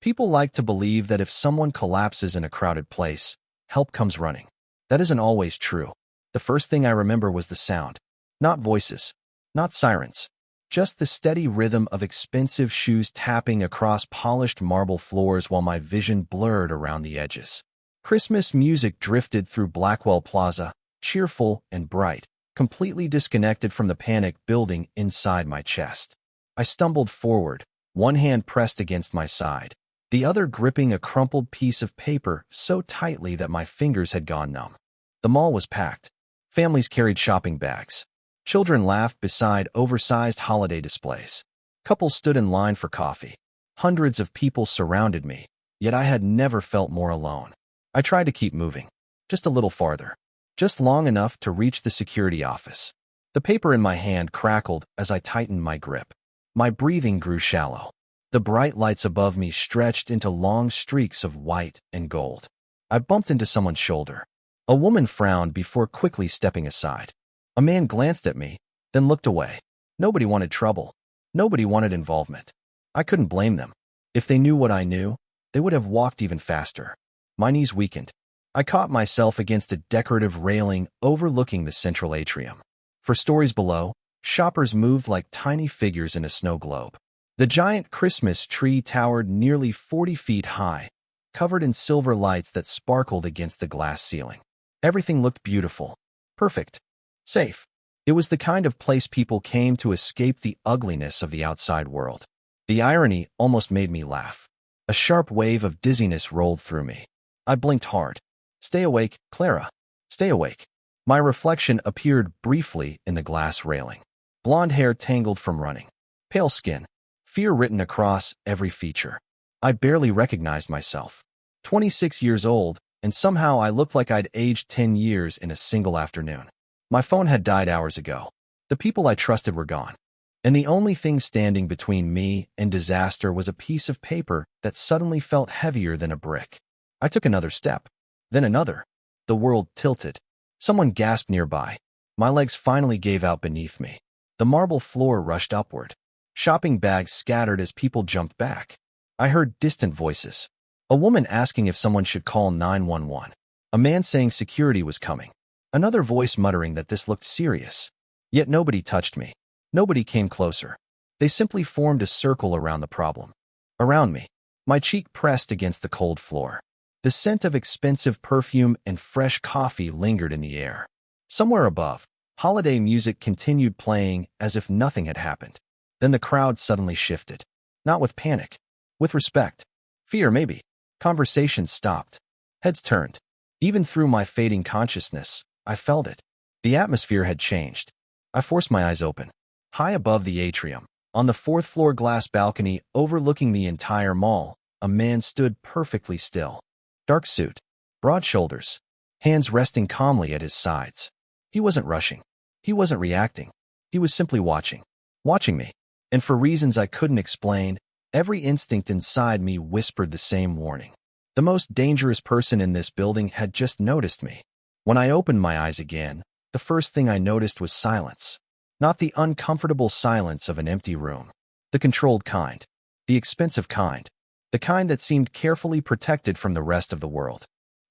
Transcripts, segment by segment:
People like to believe that if someone collapses in a crowded place, help comes running. That isn't always true. The first thing I remember was the sound. Not voices, not sirens, just the steady rhythm of expensive shoes tapping across polished marble floors while my vision blurred around the edges. Christmas music drifted through Blackwell Plaza, cheerful and bright, completely disconnected from the panic building inside my chest. I stumbled forward, one hand pressed against my side, the other gripping a crumpled piece of paper so tightly that my fingers had gone numb. The mall was packed. Families carried shopping bags. Children laughed beside oversized holiday displays. Couples stood in line for coffee. Hundreds of people surrounded me, yet I had never felt more alone. I tried to keep moving, just a little farther, just long enough to reach the security office. The paper in my hand crackled as I tightened my grip. My breathing grew shallow. The bright lights above me stretched into long streaks of white and gold. I bumped into someone's shoulder. A woman frowned before quickly stepping aside. A man glanced at me, then looked away. Nobody wanted trouble. Nobody wanted involvement. I couldn't blame them. If they knew what I knew, they would have walked even faster. My knees weakened. I caught myself against a decorative railing overlooking the central atrium. For stories below, shoppers moved like tiny figures in a snow globe. The giant Christmas tree towered nearly 40 feet high, covered in silver lights that sparkled against the glass ceiling. Everything looked beautiful, perfect, safe. It was the kind of place people came to escape the ugliness of the outside world. The irony almost made me laugh. A sharp wave of dizziness rolled through me. I blinked hard. "Stay awake, Clara. Stay awake." My reflection appeared briefly in the glass railing. Blonde hair tangled from running. Pale skin. Fear written across every feature. I barely recognized myself. 26 years old, and somehow I looked like I'd aged 10 years in a single afternoon. My phone had died hours ago. The people I trusted were gone. And the only thing standing between me and disaster was a piece of paper that suddenly felt heavier than a brick. I took another step, then another. The world tilted. Someone gasped nearby. My legs finally gave out beneath me. The marble floor rushed upward. Shopping bags scattered as people jumped back. I heard distant voices. A woman asking if someone should call 911. A man saying security was coming. Another voice muttering that this looked serious. Yet nobody touched me. Nobody came closer. They simply formed a circle around the problem. Around me. My cheek pressed against the cold floor. The scent of expensive perfume and fresh coffee lingered in the air. Somewhere above, holiday music continued playing as if nothing had happened. Then the crowd suddenly shifted. Not with panic. With respect. Fear, maybe. Conversations stopped. Heads turned. Even through my fading consciousness, I felt it. The atmosphere had changed. I forced my eyes open. High above the atrium, on the fourth-floor glass balcony overlooking the entire mall, a man stood perfectly still. Dark suit. Broad shoulders. Hands resting calmly at his sides. He wasn't rushing. He wasn't reacting. He was simply watching. Watching me. And for reasons I couldn't explain, every instinct inside me whispered the same warning. The most dangerous person in this building had just noticed me. When I opened my eyes again, the first thing I noticed was silence. Not the uncomfortable silence of an empty room. The controlled kind. The expensive kind. The kind that seemed carefully protected from the rest of the world.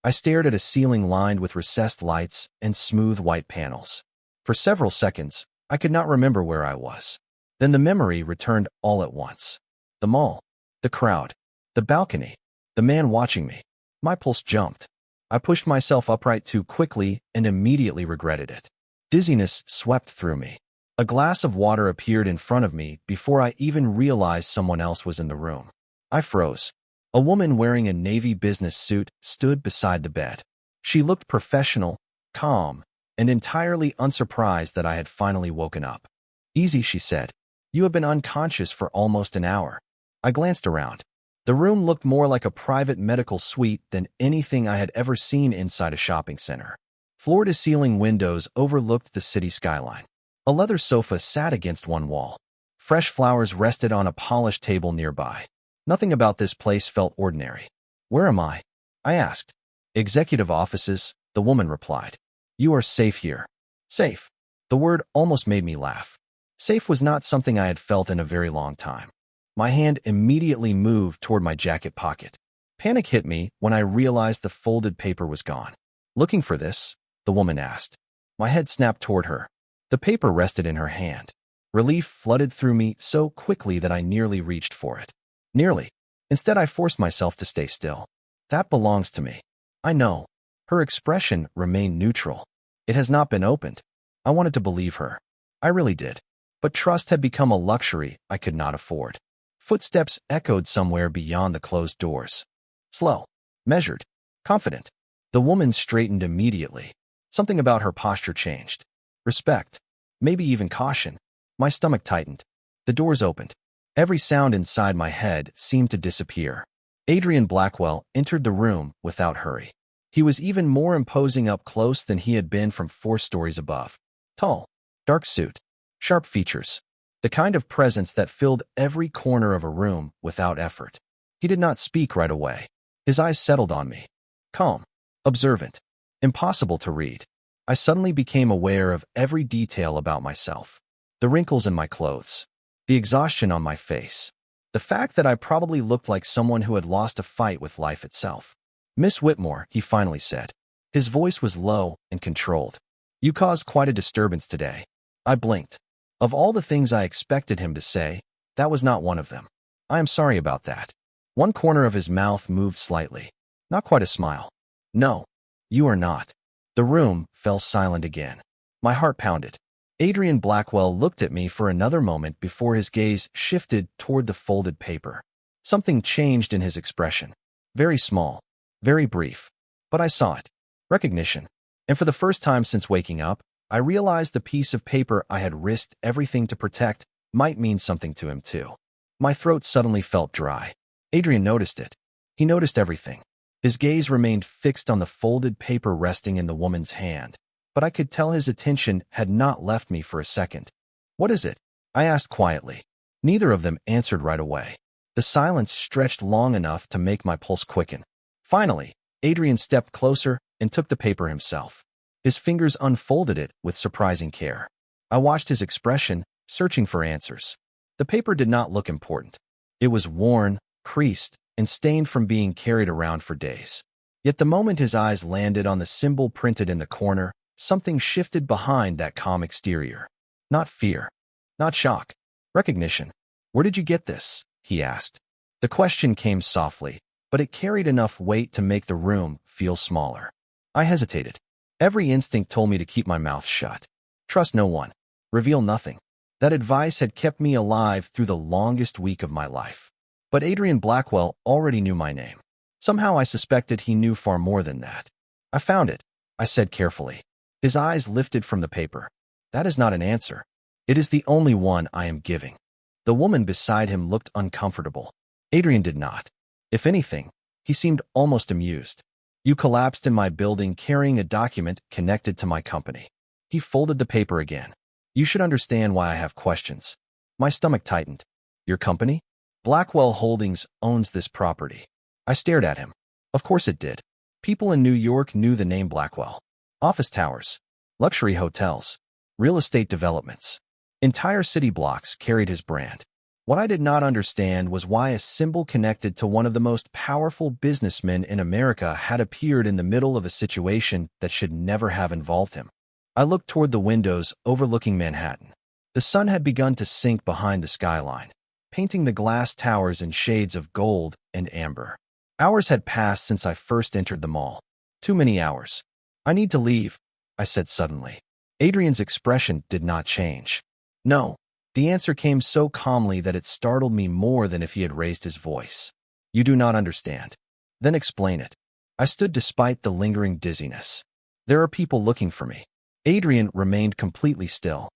I stared at a ceiling lined with recessed lights and smooth white panels. For several seconds, I could not remember where I was. Then the memory returned all at once. The mall. The crowd. The balcony. The man watching me. My pulse jumped. I pushed myself upright too quickly and immediately regretted it. Dizziness swept through me. A glass of water appeared in front of me before I even realized someone else was in the room. I froze. A woman wearing a navy business suit stood beside the bed. She looked professional, calm, and entirely unsurprised that I had finally woken up. "Easy," she said. "You have been unconscious for almost an hour." I glanced around. The room looked more like a private medical suite than anything I had ever seen inside a shopping center. Floor-to-ceiling windows overlooked the city skyline. A leather sofa sat against one wall. Fresh flowers rested on a polished table nearby. Nothing about this place felt ordinary. "Where am I?" I asked. "Executive offices," the woman replied. "You are safe here." Safe. The word almost made me laugh. Safe was not something I had felt in a very long time. My hand immediately moved toward my jacket pocket. Panic hit me when I realized the folded paper was gone. "Looking for this?" the woman asked. My head snapped toward her. The paper rested in her hand. Relief flooded through me so quickly that I nearly reached for it. Nearly. Instead, I forced myself to stay still. "That belongs to me." "I know." Her expression remained neutral. "It has not been opened." I wanted to believe her. I really did. But trust had become a luxury I could not afford. Footsteps echoed somewhere beyond the closed doors. Slow, measured, confident. The woman straightened immediately. Something about her posture changed. Respect, maybe even caution. My stomach tightened. The doors opened. Every sound inside my head seemed to disappear. Adrian Blackwell entered the room without hurry. He was even more imposing up close than he had been from 4 stories above. Tall, dark suit, sharp features. The kind of presence that filled every corner of a room without effort. He did not speak right away. His eyes settled on me. Calm, observant, impossible to read. I suddenly became aware of every detail about myself. The wrinkles in my clothes. The exhaustion on my face. The fact that I probably looked like someone who had lost a fight with life itself. "Miss Whitmore," he finally said. His voice was low and controlled. "You caused quite a disturbance today." I blinked. Of all the things I expected him to say, that was not one of them. "I am sorry about that." One corner of his mouth moved slightly. Not quite a smile. "No, you are not." The room fell silent again. My heart pounded. Adrian Blackwell looked at me for another moment before his gaze shifted toward the folded paper. Something changed in his expression. Very small, very brief. But I saw it. Recognition. And for the first time since waking up, I realized the piece of paper I had risked everything to protect might mean something to him too. My throat suddenly felt dry. Adrian noticed it. He noticed everything. His gaze remained fixed on the folded paper resting in the woman's hand, but I could tell his attention had not left me for a second. "What is it?" I asked quietly. Neither of them answered right away. The silence stretched long enough to make my pulse quicken. Finally, Adrian stepped closer and took the paper himself. His fingers unfolded it with surprising care. I watched his expression, searching for answers. The paper did not look important. It was worn, creased, and stained from being carried around for days. Yet the moment his eyes landed on the symbol printed in the corner, something shifted behind that calm exterior. Not fear. Not shock. Recognition. "Where did you get this?" he asked. The question came softly, but it carried enough weight to make the room feel smaller. I hesitated. Every instinct told me to keep my mouth shut. Trust no one. Reveal nothing. That advice had kept me alive through the longest week of my life. But Adrian Blackwell already knew my name. Somehow I suspected he knew far more than that. "I found it," I said carefully. His eyes lifted from the paper. "That is not an answer. It is the only one I am giving." The woman beside him looked uncomfortable. Adrian did not. If anything, he seemed almost amused. "You collapsed in my building carrying a document connected to my company." He folded the paper again. "You should understand why I have questions." My stomach tightened. "Your company?" "Blackwell Holdings owns this property." I stared at him. Of course it did. People in New York knew the name Blackwell. Office towers, luxury hotels, real estate developments. Entire city blocks carried his brand. What I did not understand was why a symbol connected to one of the most powerful businessmen in America had appeared in the middle of a situation that should never have involved him. I looked toward the windows overlooking Manhattan. The sun had begun to sink behind the skyline, painting the glass towers in shades of gold and amber. Hours had passed since I first entered the mall. Too many hours. "I need to leave," I said suddenly. Adrian's expression did not change. "No." The answer came so calmly that it startled me more than if he had raised his voice. "You do not understand." "Then explain it." I stood despite the lingering dizziness. "There are people looking for me." Adrian remained completely still.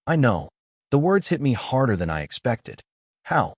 "I know." The words hit me harder than I expected. "How?"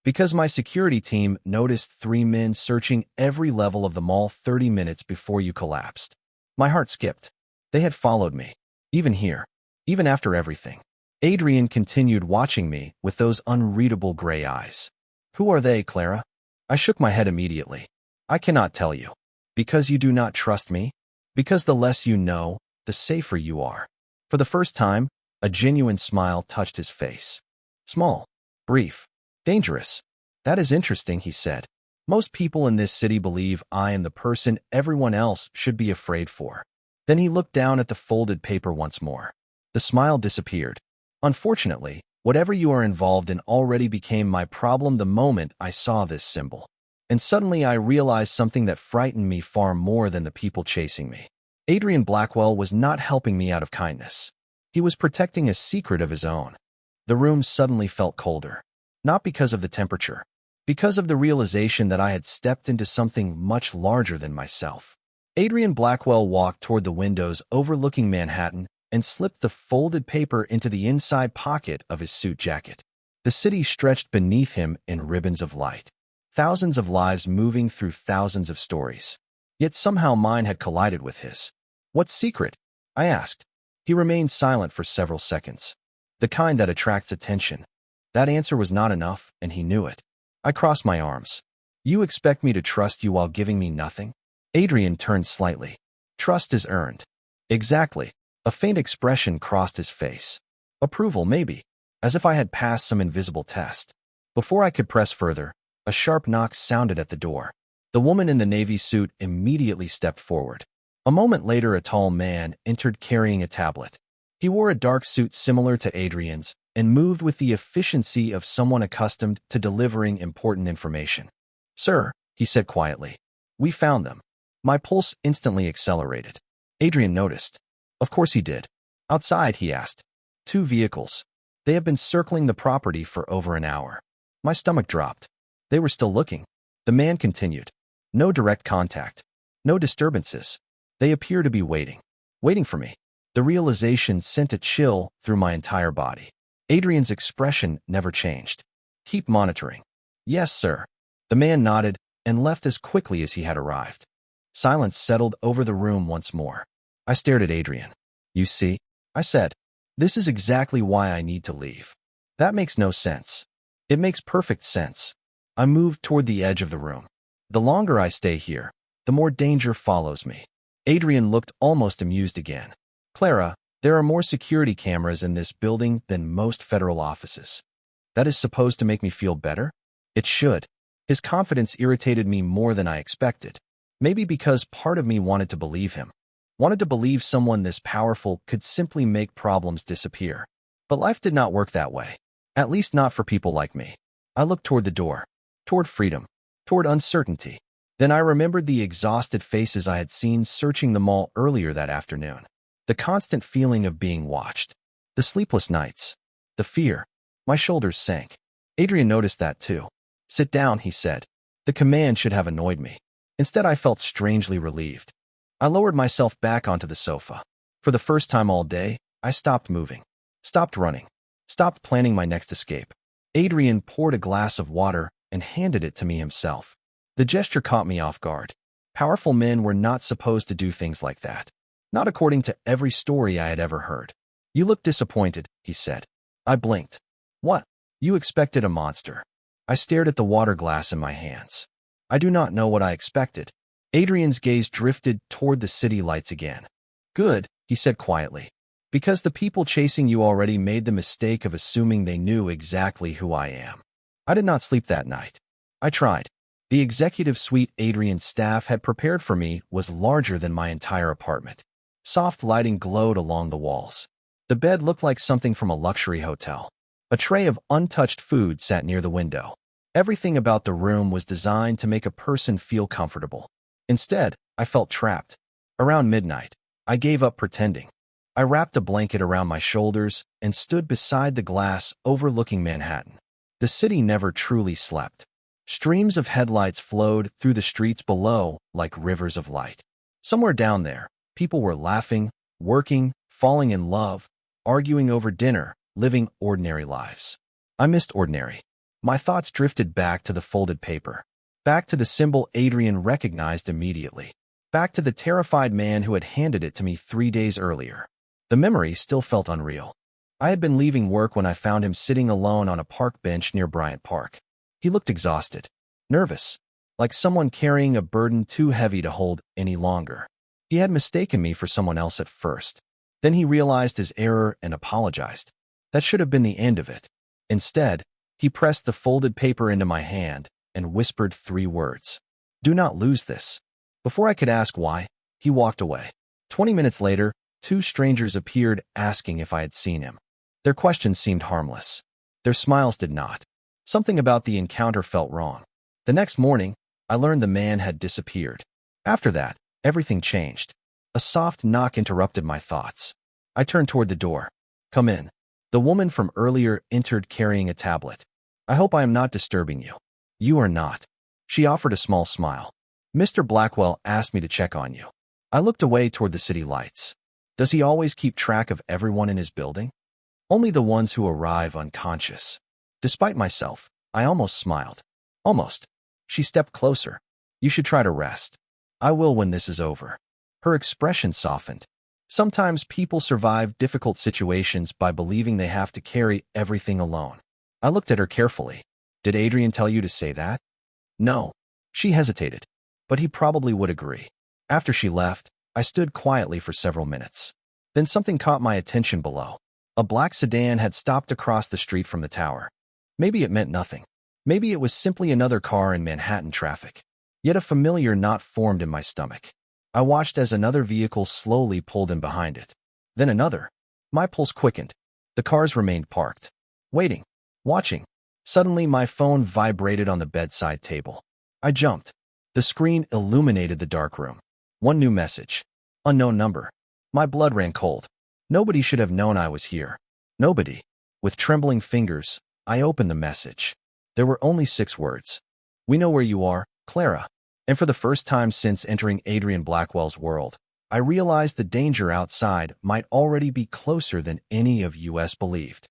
"Because my security team noticed 3 men searching every level of the mall 30 minutes before you collapsed." My heart skipped. They had followed me. Even here. Even after everything. Adrian continued watching me with those unreadable gray eyes. "Who are they, Clara?" I shook my head immediately. "I cannot tell you." "Because you do not trust me?" "Because the less you know, the safer you are." For the first time, a genuine smile touched his face. Small, brief, dangerous, That is interesting, he said. Most people in this city believe I am the person everyone else should be afraid for. Then he looked down at the folded paper once more. The smile disappeared. Unfortunately, whatever you are involved in already became my problem the moment I saw this symbol. And suddenly I realized something that frightened me far more than the people chasing me. Adrian Blackwell was not helping me out of kindness. He was protecting a secret of his own. The room suddenly felt colder. Not because of the temperature, because of the realization that I had stepped into something much larger than myself. Adrian Blackwell walked toward the windows overlooking Manhattan and slipped the folded paper into the inside pocket of his suit jacket. The city stretched beneath him in ribbons of light. Thousands of lives moving through thousands of stories. Yet somehow mine had collided with his. What secret? I asked. He remained silent for several seconds. The kind that attracts attention. That answer was not enough, and he knew it. I crossed my arms. You expect me to trust you while giving me nothing? Adrian turned slightly. Trust is earned. Exactly. A faint expression crossed his face. Approval, maybe. As if I had passed some invisible test. Before I could press further, a sharp knock sounded at the door. The woman in the navy suit immediately stepped forward. A moment later, a tall man entered carrying a tablet. He wore a dark suit similar to Adrian's and moved with the efficiency of someone accustomed to delivering important information. Sir, he said quietly, we found them. My pulse instantly accelerated. Adrian noticed. Of course he did. Outside, he asked. 2 vehicles. They have been circling the property for over an hour. My stomach dropped. They were still looking. The man continued. No direct contact. No disturbances. They appear to be waiting. Waiting for me. The realization sent a chill through my entire body. Adrian's expression never changed. Keep monitoring. Yes, sir. The man nodded and left as quickly as he had arrived. Silence settled over the room once more. I stared at Adrian. You see, I said, this is exactly why I need to leave. That makes no sense. It makes perfect sense. I moved toward the edge of the room. The longer I stay here, the more danger follows me. Adrian looked almost amused again. Clara, there are more security cameras in this building than most federal offices. That is supposed to make me feel better? It should. His confidence irritated me more than I expected. Maybe because part of me wanted to believe him. Wanted to believe someone this powerful could simply make problems disappear. But life did not work that way. At least not for people like me. I looked toward the door. Toward freedom. Toward uncertainty. Then I remembered the exhausted faces I had seen searching the mall earlier that afternoon. The constant feeling of being watched. The sleepless nights. The fear. My shoulders sank. Adrian noticed that too. Sit down, he said. The command should have annoyed me. Instead, I felt strangely relieved. I lowered myself back onto the sofa. For the first time all day, I stopped moving. Stopped running. Stopped planning my next escape. Adrian poured a glass of water and handed it to me himself. The gesture caught me off guard. Powerful men were not supposed to do things like that. Not according to every story I had ever heard. You look disappointed, he said. I blinked. What? You expected a monster. I stared at the water glass in my hands. I do not know what I expected. Adrian's gaze drifted toward the city lights again. Good, he said quietly. Because the people chasing you already made the mistake of assuming they knew exactly who I am. I did not sleep that night. I tried. The executive suite Adrian's staff had prepared for me was larger than my entire apartment. Soft lighting glowed along the walls. The bed looked like something from a luxury hotel. A tray of untouched food sat near the window. Everything about the room was designed to make a person feel comfortable. Instead, I felt trapped. Around midnight, I gave up pretending. I wrapped a blanket around my shoulders and stood beside the glass overlooking Manhattan. The city never truly slept. Streams of headlights flowed through the streets below like rivers of light. Somewhere down there, people were laughing, working, falling in love, arguing over dinner, living ordinary lives. I missed ordinary. My thoughts drifted back to the folded paper. Back to the symbol Adrian recognized immediately. Back to the terrified man who had handed it to me 3 days earlier. The memory still felt unreal. I had been leaving work when I found him sitting alone on a park bench near Bryant Park. He looked exhausted, nervous, like someone carrying a burden too heavy to hold any longer. He had mistaken me for someone else at first. Then he realized his error and apologized. That should have been the end of it. Instead, He pressed the folded paper into my hand and whispered 3 words. Do not lose this. Before I could ask why, he walked away. 20 minutes later, 2 strangers appeared asking if I had seen him. Their questions seemed harmless. Their smiles did not. Something about the encounter felt wrong. The next morning, I learned the man had disappeared. After that, everything changed. A soft knock interrupted my thoughts. I turned toward the door. Come in. The woman from earlier entered carrying a tablet. I hope I am not disturbing you. You are not. She offered a small smile. Mr. Blackwell asked me to check on you. I looked away toward the city lights. Does he always keep track of everyone in his building? Only the ones who arrive unconscious. Despite myself, I almost smiled. Almost. She stepped closer. You should try to rest. I will when this is over. Her expression softened. Sometimes people survive difficult situations by believing they have to carry everything alone. I looked at her carefully. Did Adrian tell you to say that? No. She hesitated. But he probably would agree. After she left, I stood quietly for several minutes. Then something caught my attention below. A black sedan had stopped across the street from the tower. Maybe it meant nothing. Maybe it was simply another car in Manhattan traffic. Yet a familiar knot formed in my stomach. I watched as another vehicle slowly pulled in behind it. Then another. My pulse quickened. The cars remained parked. Waiting. Watching. Suddenly my phone vibrated on the bedside table. I jumped. The screen illuminated the dark room. One new message. Unknown number. My blood ran cold. Nobody should have known I was here. Nobody. With trembling fingers, I opened the message. There were only 6 words. We know where you are, Clara. And for the first time since entering Adrian Blackwell's world, I realized the danger outside might already be closer than any of us believed.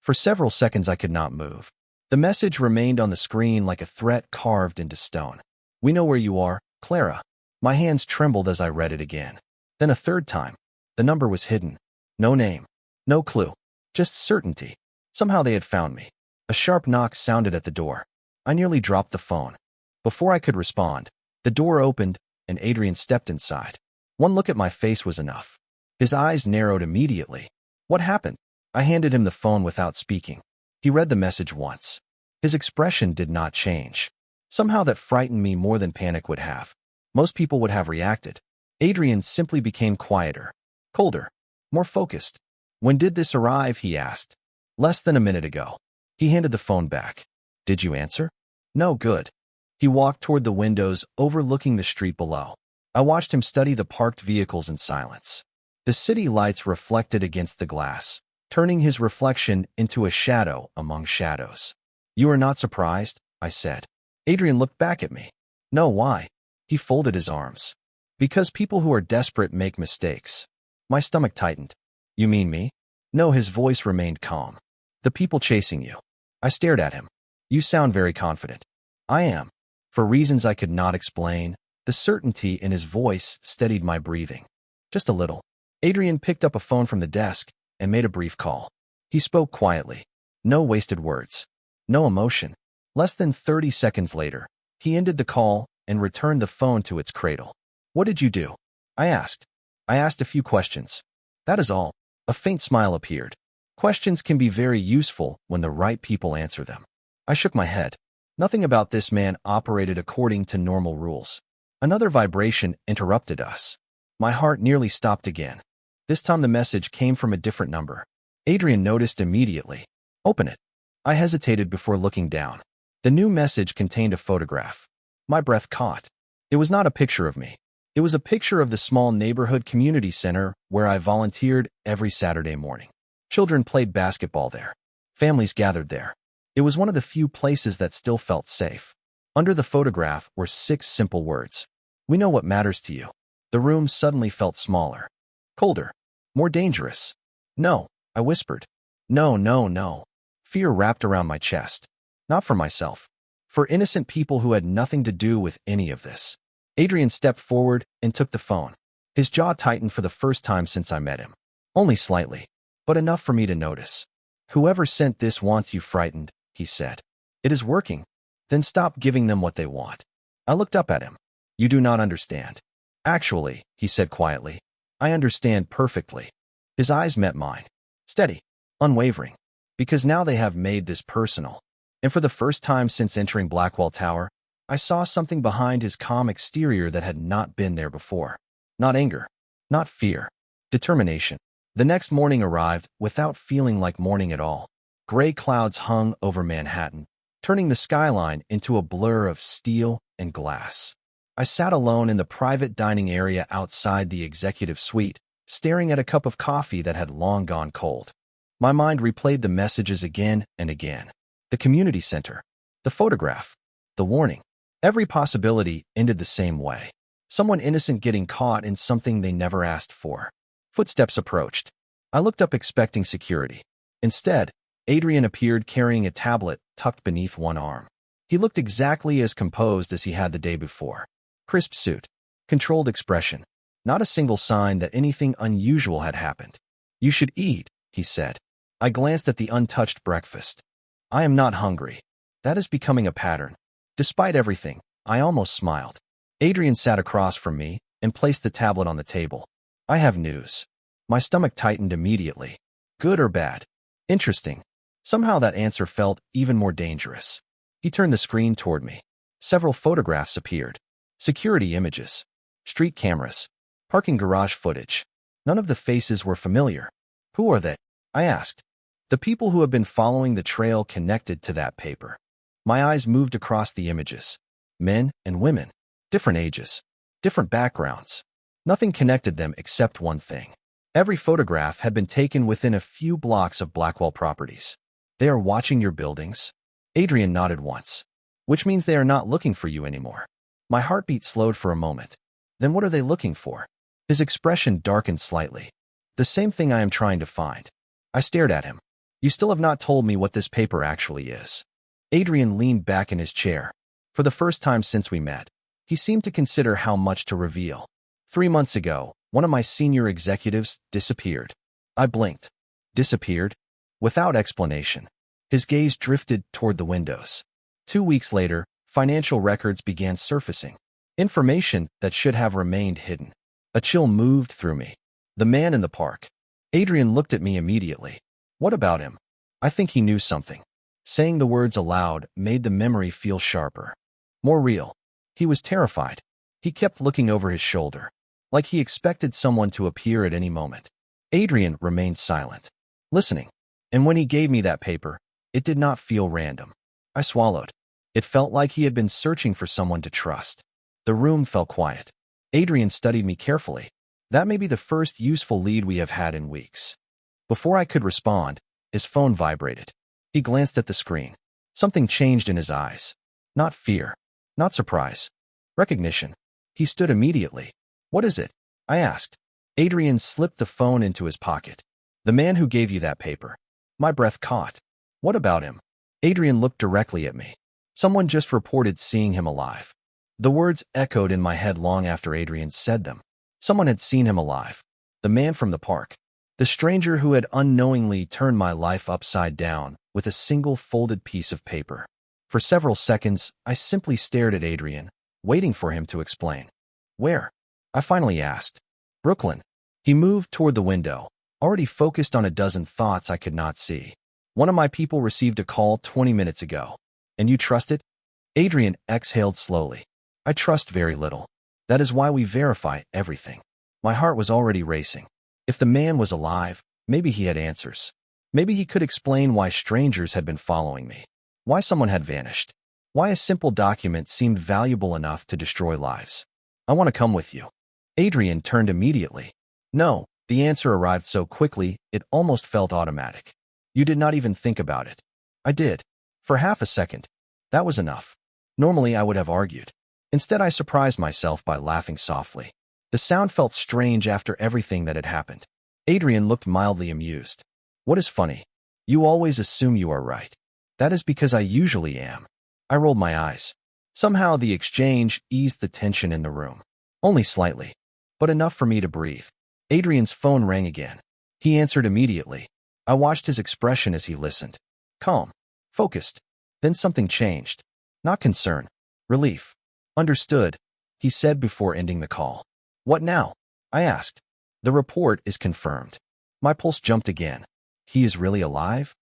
For several seconds I could not move. The message remained on the screen like a threat carved into stone. We know where you are, Clara. My hands trembled as I read it again. Then a third time. The number was hidden. No name. No clue. Just certainty. Somehow they had found me. A sharp knock sounded at the door. I nearly dropped the phone. Before I could respond, the door opened and Adrian stepped inside. One look at my face was enough. His eyes narrowed immediately. What happened? I handed him the phone without speaking. He read the message once. His expression did not change. Somehow that frightened me more than panic would have. Most people would have reacted. Adrian simply became quieter, colder, more focused. When did this arrive? He asked. Less than a minute ago. He handed the phone back. Did you answer? No, good. He walked toward the windows overlooking the street below. I watched him study the parked vehicles in silence. The city lights reflected against the glass, turning his reflection into a shadow among shadows. You are not surprised? I said. Adrian looked back at me. No, why? He folded his arms. Because people who are desperate make mistakes. My stomach tightened. You mean me? No, his voice remained calm. The people chasing you. I stared at him. You sound very confident. I am. For reasons I could not explain, the certainty in his voice steadied my breathing. Just a little. Adrian picked up a phone from the desk and made a brief call. He spoke quietly. No wasted words. No emotion. Less than 30 seconds later, he ended the call and returned the phone to its cradle. What did you do? I asked. I asked a few questions. That is all. A faint smile appeared. Questions can be very useful when the right people answer them. I shook my head. Nothing about this man operated according to normal rules. Another vibration interrupted us. My heart nearly stopped again. This time the message came from a different number. Adrian noticed immediately. Open it. I hesitated before looking down. The new message contained a photograph. My breath caught. It was not a picture of me. It was a picture of the small neighborhood community center where I volunteered every Saturday morning. Children played basketball there. Families gathered there. It was one of the few places that still felt safe. Under the photograph were 6 simple words. We know what matters to you. The room suddenly felt smaller. Colder. More dangerous. No, I whispered. No, no, no. Fear wrapped around my chest. Not for myself. For innocent people who had nothing to do with any of this. Adrian stepped forward and took the phone. His jaw tightened for the first time since I met him. Only slightly, but enough for me to notice. Whoever sent this wants you frightened, he said. It is working. Then stop giving them what they want. I looked up at him. You do not understand. Actually, he said quietly, I understand perfectly. His eyes met mine. Steady. Unwavering. Because now they have made this personal. And for the first time since entering Blackwell Tower, I saw something behind his calm exterior that had not been there before. Not anger, not fear, determination. The next morning arrived without feeling like morning at all. Gray clouds hung over Manhattan, turning the skyline into a blur of steel and glass. I sat alone in the private dining area outside the executive suite, staring at a cup of coffee that had long gone cold. My mind replayed the messages again and again. The community center, the photograph, the warning. Every possibility ended the same way. Someone innocent getting caught in something they never asked for. Footsteps approached. I looked up expecting security. Instead, Adrian appeared carrying a tablet tucked beneath one arm. He looked exactly as composed as he had the day before. Crisp suit, controlled expression, not a single sign that anything unusual had happened. "You should eat," he said. I glanced at the untouched breakfast. "I am not hungry." That is becoming a pattern. Despite everything, I almost smiled. Adrian sat across from me and placed the tablet on the table. "I have news." My stomach tightened immediately. Good or bad? Interesting. Somehow that answer felt even more dangerous. He turned the screen toward me. Several photographs appeared. Security images, street cameras, parking garage footage. None of the faces were familiar. "Who are they?" I asked. "The people who have been following the trail connected to that paper." My eyes moved across the images. Men and women, different ages, different backgrounds. Nothing connected them except one thing. Every photograph had been taken within a few blocks of Blackwell properties. "They are watching your buildings?" Adrian nodded once. "Which means they are not looking for you anymore." My heartbeat slowed for a moment. "Then what are they looking for?" His expression darkened slightly. "The same thing I am trying to find." I stared at him. "You still have not told me what this paper actually is." Adrian leaned back in his chair. For the first time since we met, he seemed to consider how much to reveal. 3 months ago, one of my senior executives disappeared. I blinked. Disappeared? Without explanation. His gaze drifted toward the windows. 2 weeks later, financial records began surfacing. Information that should have remained hidden. A chill moved through me. The man in the park. Adrian looked at me immediately. "What about him?" I think he knew something. Saying the words aloud made the memory feel sharper. More real. He was terrified. He kept looking over his shoulder, like he expected someone to appear at any moment. Adrian remained silent, listening. And when he gave me that paper, it did not feel random. I swallowed. It felt like he had been searching for someone to trust. The room fell quiet. Adrian studied me carefully. That may be the first useful lead we have had in weeks. Before I could respond, his phone vibrated. He glanced at the screen. Something changed in his eyes. Not fear. Not surprise. Recognition. He stood immediately. "What is it?" I asked. Adrian slipped the phone into his pocket. "The man who gave you that paper." My breath caught. "What about him?" Adrian looked directly at me. "Someone just reported seeing him alive." The words echoed in my head long after Adrian said them. Someone had seen him alive. The man from the park. The stranger who had unknowingly turned my life upside down with a single folded piece of paper. For several seconds, I simply stared at Adrian, waiting for him to explain. "Where?" I finally asked. "Brooklyn." He moved toward the window, already focused on a dozen thoughts I could not see. "One of my people received a call 20 minutes ago. And you trust it?" Adrian exhaled slowly. "I trust very little. That is why we verify everything." My heart was already racing. If the man was alive, maybe he had answers. Maybe he could explain why strangers had been following me. Why someone had vanished. Why a simple document seemed valuable enough to destroy lives. "I want to come with you." Adrian turned immediately. "No." The answer arrived so quickly, it almost felt automatic. "You did not even think about it." I did. For half a second. That was enough. Normally I would have argued. Instead I surprised myself by laughing softly. The sound felt strange after everything that had happened. Adrian looked mildly amused. "What is funny? You always assume you are right." "That is because I usually am." I rolled my eyes. Somehow the exchange eased the tension in the room. Only slightly, but enough for me to breathe. Adrian's phone rang again. He answered immediately. I watched his expression as he listened. Calm, focused. Then something changed. Not concern. Relief. "Understood," he said before ending the call. "What now?" I asked. "The report is confirmed." My pulse jumped again. "He is really alive?"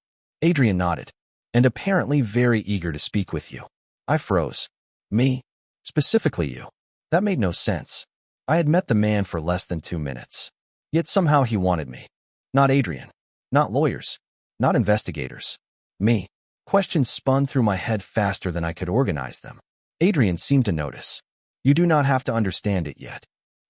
Adrian nodded. and apparently very eager to speak with you. I froze. Me? Specifically you. That made no sense. I had met the man for less than 2 minutes. Yet somehow he wanted me. Not Adrian. Not lawyers. Not investigators. Me. Questions spun through my head faster than I could organize them. Adrian seemed to notice. You do not have to understand it yet.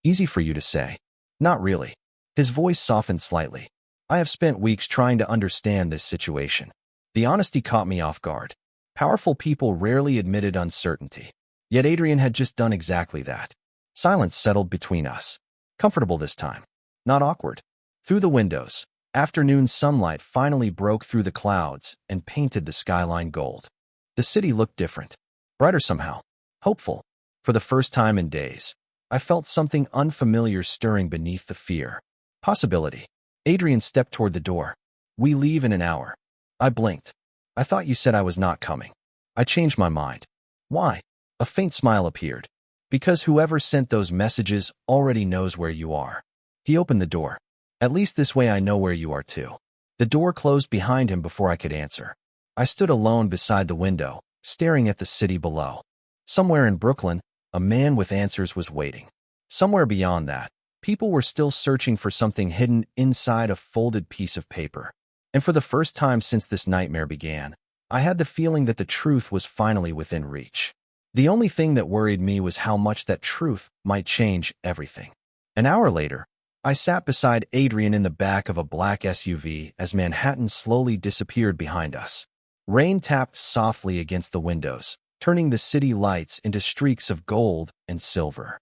Easy for you to say. Not really. His voice softened slightly. I have spent weeks trying to understand this situation. The honesty caught me off guard. Powerful people rarely admitted uncertainty. Yet Adrian had just done exactly that. Silence settled between us. Comfortable this time. Not awkward. Through the windows, afternoon sunlight finally broke through the clouds and painted the skyline gold. The city looked different. Brighter somehow. Hopeful. For the first time in days, I felt something unfamiliar stirring beneath the fear. Possibility. Adrian stepped toward the door. We leave in an hour. I blinked. I thought you said I was not coming. I changed my mind. Why? A faint smile appeared. Because whoever sent those messages already knows where you are. He opened the door. At least this way I know where you are too. The door closed behind him before I could answer. I stood alone beside the window, staring at the city below. Somewhere in Brooklyn, a man with answers was waiting. Somewhere beyond that, people were still searching for something hidden inside a folded piece of paper. And for the first time since this nightmare began, I had the feeling that the truth was finally within reach. The only thing that worried me was how much that truth might change everything. An hour later, I sat beside Adrian in the back of a black SUV as Manhattan slowly disappeared behind us. Rain tapped softly against the windows, turning the city lights into streaks of gold and silver.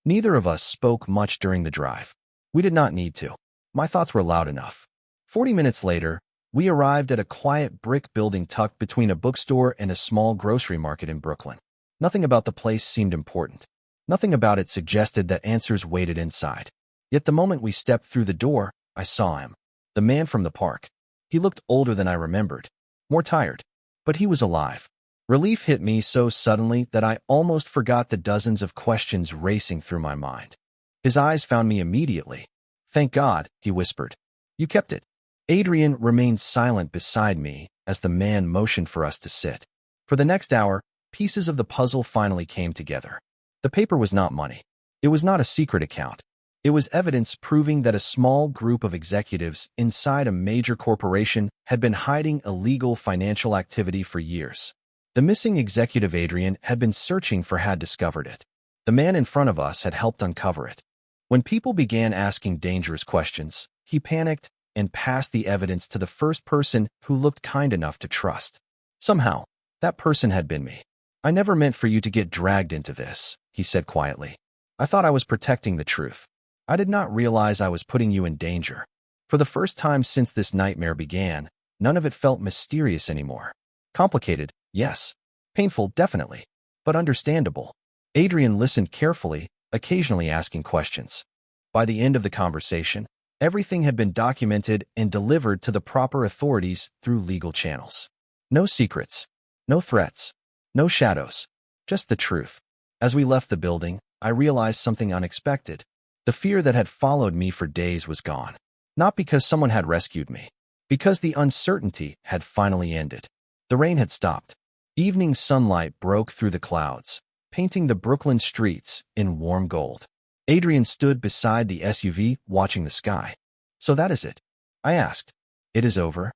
Neither of us spoke much during the drive. We did not need to. My thoughts were loud enough. 40 minutes later, we arrived at a quiet brick building tucked between a bookstore and a small grocery market in Brooklyn. Nothing about the place seemed important. Nothing about it suggested that answers waited inside. Yet the moment we stepped through the door, I saw him. The man from the park. He looked older than I remembered. More tired. But he was alive. Relief hit me so suddenly that I almost forgot the dozens of questions racing through my mind. His eyes found me immediately. Thank God, he whispered. You kept it. Adrian remained silent beside me as the man motioned for us to sit. For the next hour, pieces of the puzzle finally came together. The paper was not money. It was not a secret account. It was evidence proving that a small group of executives inside a major corporation had been hiding illegal financial activity for years. The missing executive Adrian had been searching for had discovered it. The man in front of us had helped uncover it. When people began asking dangerous questions, he panicked and passed the evidence to the first person who looked kind enough to trust. Somehow, that person had been me. I never meant for you to get dragged into this, he said quietly. I thought I was protecting the truth. I did not realize I was putting you in danger. For the first time since this nightmare began, none of it felt mysterious anymore. Complicated, yes. Painful, definitely. But understandable. Adrian listened carefully, occasionally asking questions. By the end of the conversation, everything had been documented and delivered to the proper authorities through legal channels. No secrets. No threats. No shadows. Just the truth. As we left the building, I realized something unexpected. The fear that had followed me for days was gone. Not because someone had rescued me. Because the uncertainty had finally ended. The rain had stopped. Evening sunlight broke through the clouds, painting the Brooklyn streets in warm gold. Adrian stood beside the SUV, watching the sky. So that is it? I asked. It is over?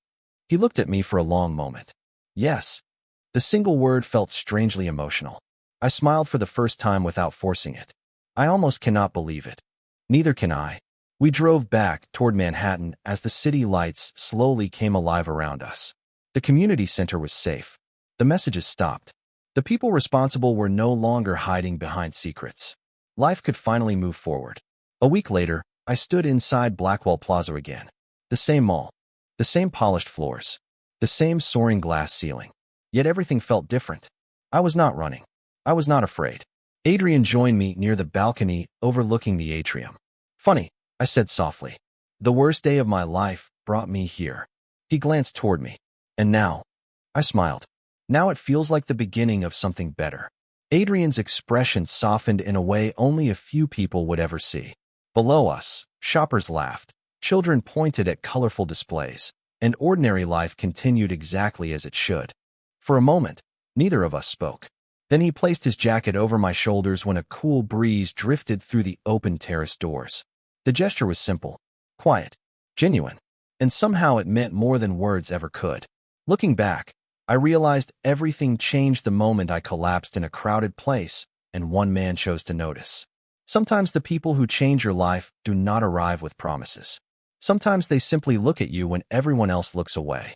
He looked at me for a long moment. Yes. The single word felt strangely emotional. I smiled for the first time without forcing it. I almost cannot believe it. Neither can I. We drove back toward Manhattan as the city lights slowly came alive around us. The community center was safe. The messages stopped. The people responsible were no longer hiding behind secrets. Life could finally move forward. A week later, I stood inside Blackwell Plaza again. The same mall. The same polished floors. The same soaring glass ceiling. Yet everything felt different. I was not running. I was not afraid. Adrian joined me near the balcony overlooking the atrium. Funny, I said softly. The worst day of my life brought me here. He glanced toward me. And now? I smiled. Now it feels like the beginning of something better. Adrian's expression softened in a way only a few people would ever see. Below us, shoppers laughed. Children pointed at colorful displays. and ordinary life continued exactly as it should. For a moment, neither of us spoke. Then he placed his jacket over my shoulders when a cool breeze drifted through the open terrace doors. The gesture was simple, quiet, genuine, and somehow it meant more than words ever could. Looking back, I realized everything changed the moment I collapsed in a crowded place and one man chose to notice. Sometimes the people who change your life do not arrive with promises. Sometimes they simply look at you when everyone else looks away.